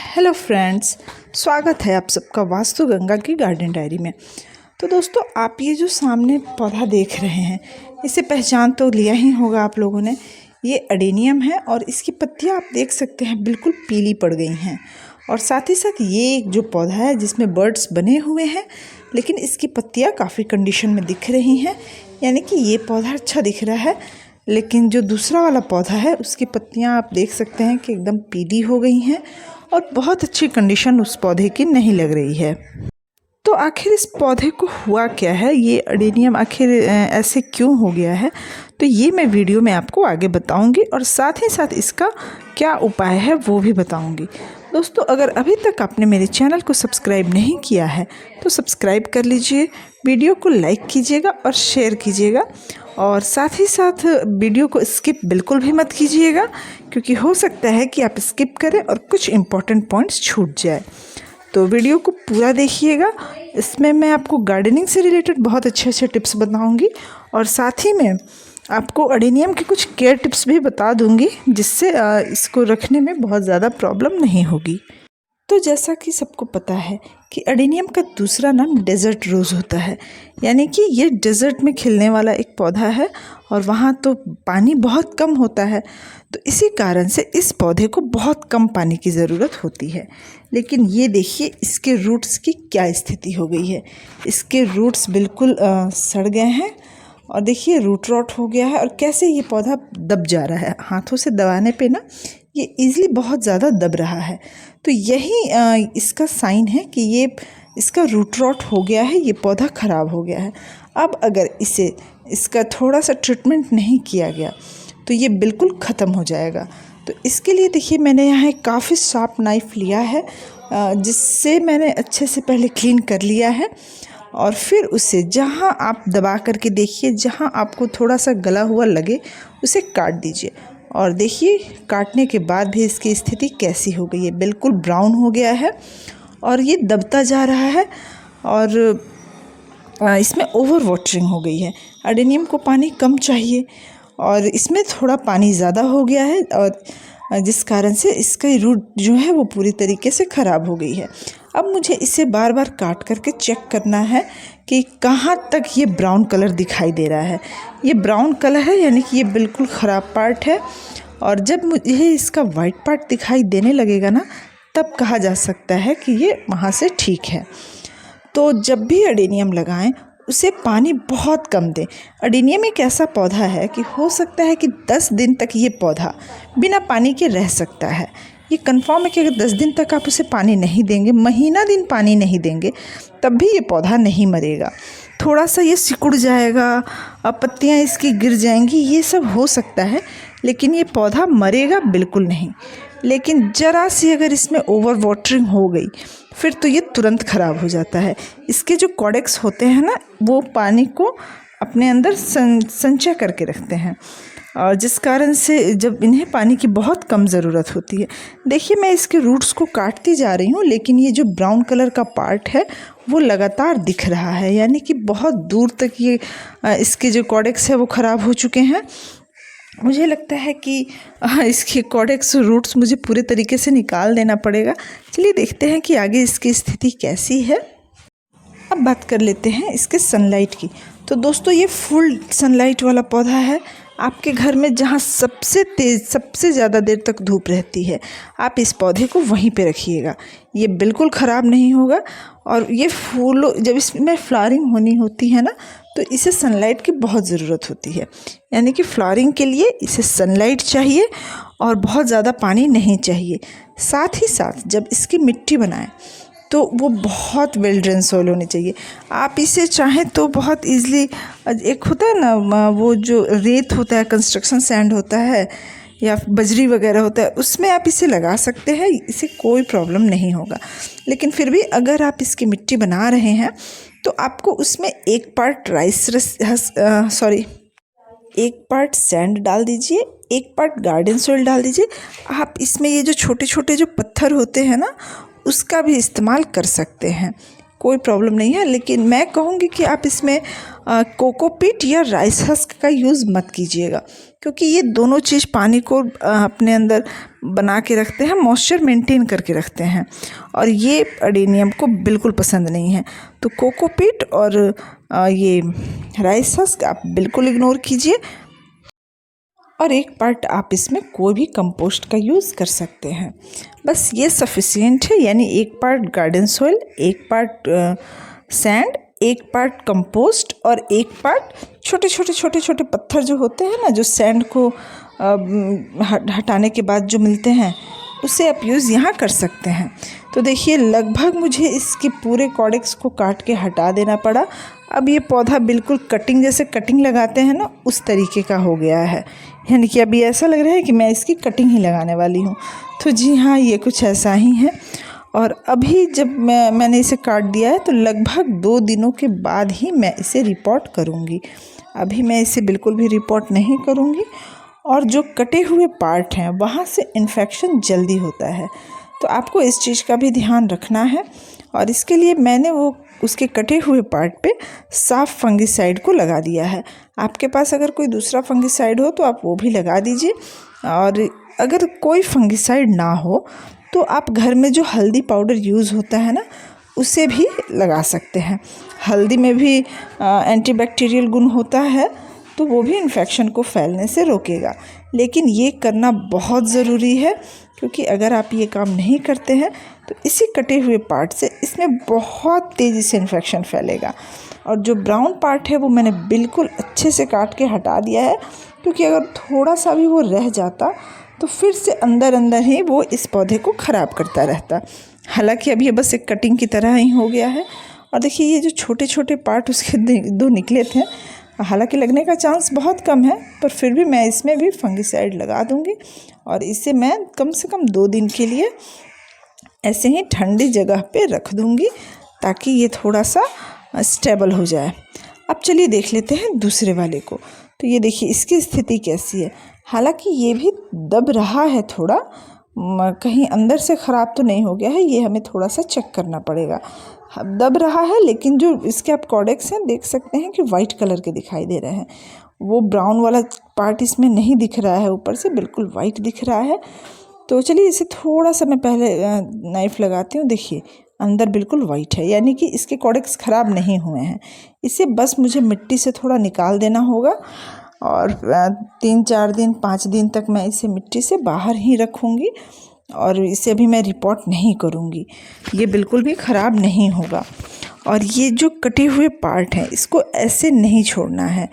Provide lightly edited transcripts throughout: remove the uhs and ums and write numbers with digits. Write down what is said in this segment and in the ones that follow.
Hello friends, स्वागत है आप सबका वास्तु गंगा की गार्डन डायरी में। तो दोस्तों, आप ये जो सामने पौधा देख रहे हैं, इसे पहचान तो लिया ही होगा आप लोगों ने। ये अडेनियम है और इसकी पत्तियां आप देख सकते हैं बिल्कुल पीली पड़ गई हैं। और साथ ही साथ ये एक जो पौधा है जिसमें बर्ड्स बने हुए हैं, लेकिन इसकी पत्तियां काफ़ी कंडीशन में दिख रही हैं, यानी कि ये पौधा अच्छा दिख रहा है। लेकिन जो दूसरा वाला पौधा है उसकी पत्तियां आप देख सकते हैं कि एकदम पीली हो गई हैं और बहुत अच्छी कंडीशन उस पौधे की नहीं लग रही है। तो आखिर इस पौधे को हुआ क्या है, ये अडेनियम आखिर ऐसे क्यों हो गया है, तो ये मैं वीडियो में आपको आगे बताऊंगी और साथ ही साथ इसका क्या उपाय है वो भी बताऊंगी। दोस्तों, अगर अभी तक आपने मेरे चैनल को सब्सक्राइब नहीं किया है तो सब्सक्राइब कर लीजिए, वीडियो को लाइक कीजिएगा और शेयर कीजिएगा, और साथ ही साथ वीडियो को स्किप बिल्कुल भी मत कीजिएगा, क्योंकि हो सकता है कि आप स्किप करें और कुछ इम्पॉर्टेंट पॉइंट्स छूट जाए। तो वीडियो को पूरा देखिएगा, इसमें मैं आपको गार्डनिंग से रिलेटेड बहुत अच्छे अच्छे टिप्स बताऊंगी और साथ ही में आपको अडेनियम के कुछ केयर टिप्स भी बता दूंगी, जिससे इसको रखने में बहुत ज़्यादा प्रॉब्लम नहीं होगी। तो जैसा कि सबको पता है कि अडेनियम का दूसरा नाम डेजर्ट रोज़ होता है, यानी कि ये डेजर्ट में खिलने वाला एक पौधा है और वहाँ तो पानी बहुत कम होता है, तो इसी कारण से इस पौधे को बहुत कम पानी की ज़रूरत होती है। लेकिन ये देखिए इसके रूट्स की क्या स्थिति हो गई है। इसके रूट्स बिल्कुल सड़ गए हैं और देखिए रूट रॉट हो गया है और कैसे ये पौधा दब जा रहा है। हाथों से दबाने पे ना ये इजीली बहुत ज़्यादा दब रहा है। तो यही इसका साइन है कि ये इसका रूट रॉट हो गया है, ये पौधा ख़राब हो गया है। अब अगर इसका थोड़ा सा ट्रीटमेंट नहीं किया गया तो ये बिल्कुल ख़त्म हो जाएगा। तो इसके लिए देखिए मैंने यहाँ एक काफ़ी शार्प नाइफ़ लिया है, जिससे मैंने अच्छे से पहले क्लीन कर लिया है और फिर उसे जहाँ आप दबा करके देखिए, जहाँ आपको थोड़ा सा गला हुआ लगे उसे काट दीजिए। और देखिए काटने के बाद भी इसकी स्थिति कैसी हो गई है, बिल्कुल ब्राउन हो गया है और ये दबता जा रहा है और इसमें ओवर वाटरिंग हो गई है। अडेनियम को पानी कम चाहिए और इसमें थोड़ा पानी ज़्यादा हो गया है, और जिस कारण से इसका रूट जो है वो पूरी तरीके से ख़राब हो गई है। अब मुझे इसे बार बार काट करके चेक करना है कि कहाँ तक ये ब्राउन कलर दिखाई दे रहा है। ये ब्राउन कलर है, यानी कि ये बिल्कुल ख़राब पार्ट है, और जब मुझे इसका वाइट पार्ट दिखाई देने लगेगा ना, तब कहा जा सकता है कि ये वहाँ से ठीक है। तो जब भी अडेनियम लगाएं उसे पानी बहुत कम दें। अडेनियम एक ऐसा पौधा है कि हो सकता है कि 10 दिन तक ये पौधा बिना पानी के रह सकता है। ये कंफर्म है कि अगर 10 दिन तक आप उसे पानी नहीं देंगे, महीना दिन पानी नहीं देंगे, तब भी ये पौधा नहीं मरेगा। थोड़ा सा ये सिकुड़ जाएगा, पत्तियाँ इसकी गिर जाएंगी, ये सब हो सकता है, लेकिन ये पौधा मरेगा बिल्कुल नहीं। लेकिन ज़रा सी अगर इसमें ओवर वाटरिंग हो गई फिर तो ये तुरंत ख़राब हो जाता है। इसके जो कॉडेक्स होते हैं ना, वो पानी को अपने अंदर संचय करके रखते हैं, और जिस कारण से जब इन्हें पानी की बहुत कम ज़रूरत होती है। देखिए मैं इसके रूट्स को काटती जा रही हूँ, लेकिन ये जो ब्राउन कलर का पार्ट है वो लगातार दिख रहा है, यानी कि बहुत दूर तक ये इसके जो कॉडेक्स है वो ख़राब हो चुके हैं। मुझे लगता है कि इसके कॉडेक्स रूट्स मुझे पूरे तरीके से निकाल देना पड़ेगा। चलिए देखते हैं कि आगे इसकी स्थिति कैसी है। अब बात कर लेते हैं इसके सनलाइट की। तो दोस्तों, ये फुल सनलाइट वाला पौधा है। आपके घर में जहाँ सबसे तेज़ सबसे ज़्यादा देर तक धूप रहती है, आप इस पौधे को वहीं पे रखिएगा। ये बिल्कुल ख़राब नहीं होगा। और ये फूल जब इसमें फ्लावरिंग होनी होती है ना, तो इसे सनलाइट की बहुत ज़रूरत होती है, यानी कि फ्लावरिंग के लिए इसे सनलाइट चाहिए और बहुत ज़्यादा पानी नहीं चाहिए। साथ ही साथ जब इसकी मिट्टी बनाएं तो वो बहुत वेल ड्रेन सॉइल होनी चाहिए। आप इसे चाहें तो बहुत इजीली, एक होता है ना वो जो रेत होता है, कंस्ट्रक्शन सैंड होता है या बजरी वगैरह होता है, उसमें आप इसे लगा सकते हैं, इसे कोई प्रॉब्लम नहीं होगा। लेकिन फिर भी अगर आप इसकी मिट्टी बना रहे हैं तो आपको उसमें एक पार्ट सैंड डाल दीजिए, एक पार्ट गार्डन सॉइल डाल दीजिए। आप इसमें ये जो छोटे छोटे जो पत्थर होते हैं ना, उसका भी इस्तेमाल कर सकते हैं, कोई प्रॉब्लम नहीं है। लेकिन मैं कहूँगी कि आप इसमें कोकोपीट या राइस हस्क का यूज़ मत कीजिएगा, क्योंकि ये दोनों चीज़ पानी को अपने अंदर बना के रखते हैं, मॉइस्चर मेंटेन करके रखते हैं, और ये अडेनियम को बिल्कुल पसंद नहीं है। तो कोकोपीट और ये राइस हस्क आप बिल्कुल इग्नोर कीजिए, और एक पार्ट आप इसमें कोई भी कंपोस्ट का यूज़ कर सकते हैं। बस ये सफिशिएंट है, यानी एक पार्ट गार्डन सॉइल, एक पार्ट सैंड, एक पार्ट कंपोस्ट और एक पार्ट छोटे छोटे पत्थर जो होते हैं ना, जो सैंड को हटाने के बाद जो मिलते हैं, उसे आप यूज़ यहाँ कर सकते हैं। तो देखिए लगभग मुझे इसके पूरे कॉडेक्स को काट के हटा देना पड़ा। अब ये पौधा बिल्कुल कटिंग, जैसे कटिंग लगाते हैं ना, उस तरीके का हो गया है, यानी कि अभी ऐसा लग रहा है कि मैं इसकी कटिंग ही लगाने वाली हूँ। तो जी हाँ, ये कुछ ऐसा ही है। और अभी जब मैंने इसे काट दिया है तो लगभग 2 दिनों के बाद ही मैं इसे रिपोर्ट करूँगी। अभी मैं इसे बिल्कुल भी रिपोर्ट नहीं करूँगी। और जो कटे हुए पार्ट हैं वहाँ से इन्फेक्शन जल्दी होता है, तो आपको इस चीज़ का भी ध्यान रखना है। और इसके लिए मैंने वो उसके कटे हुए पार्ट पे साफ फंगिसाइड को लगा दिया है। आपके पास अगर कोई दूसरा फंगिसाइड हो तो आप वो भी लगा दीजिए, और अगर कोई फंगिसाइड ना हो तो आप घर में जो हल्दी पाउडर यूज़ होता है ना, उसे भी लगा सकते हैं। हल्दी में भी एंटीबैक्टीरियल गुण होता है, तो वो भी इन्फेक्शन को फैलने से रोकेगा। लेकिन ये करना बहुत ज़रूरी है, क्योंकि अगर आप ये काम नहीं करते हैं तो इसी कटे हुए पार्ट से इसमें बहुत तेज़ी से इन्फेक्शन फैलेगा। और जो ब्राउन पार्ट है वो मैंने बिल्कुल अच्छे से काट के हटा दिया है, क्योंकि अगर थोड़ा सा भी वो रह जाता तो फिर से अंदर ही वो इस पौधे को ख़राब करता रहता। हालांकि अब ये बस एक कटिंग की तरह ही हो गया है। और देखिए ये जो छोटे छोटे पार्ट उसके दो निकले थे, हालांकि लगने का चांस बहुत कम है, पर फिर भी मैं इसमें भी फंगिसाइड लगा दूंगी। और इसे मैं कम से कम 2 दिन के लिए ऐसे ही ठंडी जगह पे रख दूंगी, ताकि ये थोड़ा सा स्टेबल हो जाए। अब चलिए देख लेते हैं दूसरे वाले को। तो ये देखिए इसकी स्थिति कैसी है। हालांकि ये भी दब रहा है थोड़ा, कहीं अंदर से ख़राब तो नहीं हो गया है, ये हमें थोड़ा सा चेक करना पड़ेगा। दब रहा है, लेकिन जो इसके आप कॉडेक्स हैं देख सकते हैं कि वाइट कलर के दिखाई दे रहे हैं। वो ब्राउन वाला पार्ट इसमें नहीं दिख रहा है, ऊपर से बिल्कुल वाइट दिख रहा है। तो चलिए इसे थोड़ा सा मैं पहले नाइफ़ लगाती हूँ। देखिए अंदर बिल्कुल वाइट है, यानी कि इसके कॉडेक्स ख़राब नहीं हुए हैं। इसे बस मुझे मिट्टी से थोड़ा निकाल देना होगा, और 3-4 दिन 5 दिन तक मैं इसे मिट्टी से बाहर ही रखूँगी, और इसे भी मैं रिपोर्ट नहीं करूँगी। ये बिल्कुल भी ख़राब नहीं होगा। और ये जो कटे हुए पार्ट हैं इसको ऐसे नहीं छोड़ना है,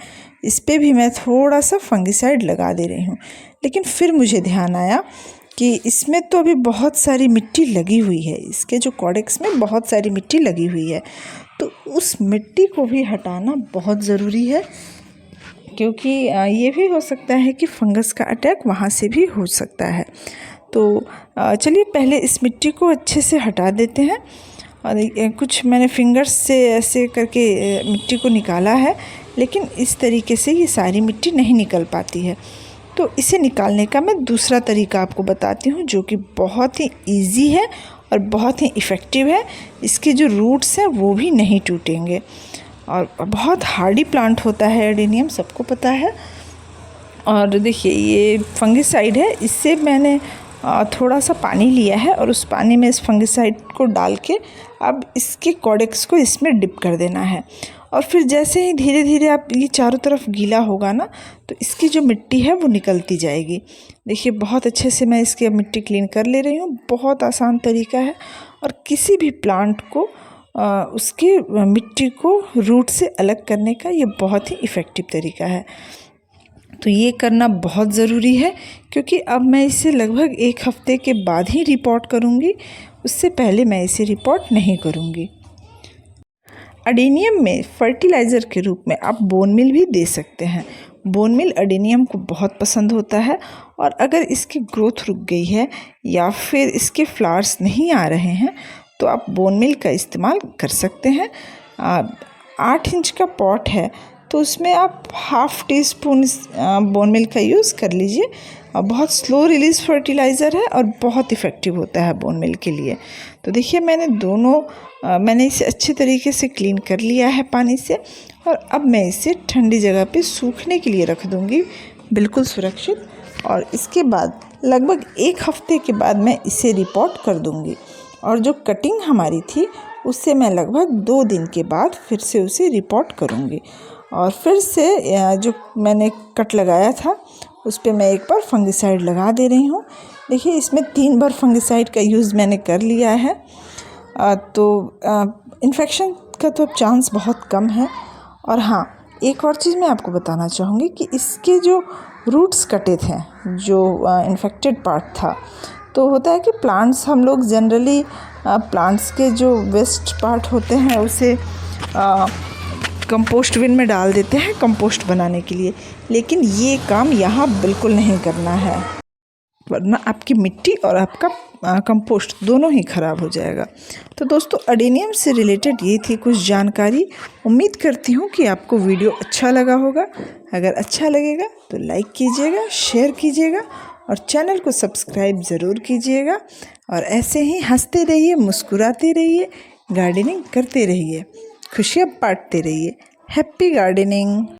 इस पर भी मैं थोड़ा सा फंगिसाइड लगा दे रही हूँ। लेकिन फिर मुझे ध्यान आया कि इसमें तो अभी बहुत सारी मिट्टी लगी हुई है, इसके जो कॉडेक्स में बहुत सारी मिट्टी लगी हुई है, तो उस मिट्टी को भी हटाना बहुत ज़रूरी है, क्योंकि ये भी हो सकता है कि फंगस का अटैक वहाँ से भी हो सकता है। तो चलिए पहले इस मिट्टी को अच्छे से हटा देते हैं। और कुछ मैंने फिंगर्स से ऐसे करके मिट्टी को निकाला है, लेकिन इस तरीके से ये सारी मिट्टी नहीं निकल पाती है। तो इसे निकालने का मैं दूसरा तरीका आपको बताती हूँ, जो कि बहुत ही ईजी है और बहुत ही इफ़ेक्टिव है। इसके जो रूट्स हैं वो भी नहीं टूटेंगे, और बहुत हार्डी प्लांट होता है एडेनियम, सबको पता है। और देखिए ये फंगिसाइड है, इससे मैंने थोड़ा सा पानी लिया है, और उस पानी में इस फंगिसाइड को डाल के अब इसके कॉडेक्स को इसमें डिप कर देना है। और फिर जैसे ही धीरे धीरे आप ये चारों तरफ गीला होगा ना, तो इसकी जो मिट्टी है वो निकलती जाएगी। देखिए बहुत अच्छे से मैं इसकी मिट्टी क्लीन कर ले रही हूँ। बहुत आसान तरीका है, और किसी भी प्लांट को उसके मिट्टी को रूट से अलग करने का ये बहुत ही इफ़ेक्टिव तरीका है। तो ये करना बहुत ज़रूरी है, क्योंकि अब मैं इसे लगभग 1 हफ्ते के बाद ही रिपोर्ट करूँगी, उससे पहले मैं इसे रिपोर्ट नहीं करूँगी। अडेनियम में फर्टिलाइज़र के रूप में आप बोन मिल भी दे सकते हैं। बोन मिल अडेनियम को बहुत पसंद होता है, और अगर इसकी ग्रोथ रुक गई है या फिर इसके फ्लावर्स नहीं आ रहे हैं, तो आप बोन मिल का इस्तेमाल कर सकते हैं। 8 इंच का पॉट है, तो उसमें आप ½ टीस्पून बोन मिल का यूज़ कर लीजिए, बहुत स्लो रिलीज़ फर्टिलाइज़र है और बहुत इफ़ेक्टिव होता है बोन मील के लिए। तो देखिए मैंने इसे अच्छे तरीके से क्लीन कर लिया है पानी से, और अब मैं इसे ठंडी जगह पे सूखने के लिए रख दूँगी, बिल्कुल सुरक्षित। और इसके बाद लगभग 1 हफ्ते के बाद मैं इसे रिपोर्ट कर दूँगी। और जो कटिंग हमारी थी उससे मैं लगभग 2 दिन के बाद फिर से उसे रिपोर्ट करूँगी। और फिर से जो मैंने कट लगाया था उस पर मैं एक बार फंगिसाइड लगा दे रही हूँ। देखिए इसमें 3 बार फंगिसाइड का यूज़ मैंने कर लिया है। तो इन्फेक्शन का तो चांस बहुत कम है। और हाँ, एक और चीज़ मैं आपको बताना चाहूँगी कि इसके जो रूट्स कटे थे, जो इन्फेक्टेड पार्ट था, तो होता है कि प्लांट्स हम लोग जनरली प्लांट्स के जो वेस्ट पार्ट होते हैं उसे कंपोस्ट बिन में डाल देते हैं कंपोस्ट बनाने के लिए, लेकिन ये काम यहाँ बिल्कुल नहीं करना है, वरना आपकी मिट्टी और आपका कंपोस्ट दोनों ही ख़राब हो जाएगा। तो दोस्तों, अडेनियम से रिलेटेड ये थी कुछ जानकारी। उम्मीद करती हूँ कि आपको वीडियो अच्छा लगा होगा। अगर अच्छा लगेगा तो लाइक कीजिएगा, शेयर कीजिएगा और चैनल को सब्सक्राइब ज़रूर कीजिएगा। और ऐसे ही हंसते रहिए, मुस्कुराते रहिए, गार्डनिंग करते रहिए, खुशियाँ बांटते रहिए। Happy gardening.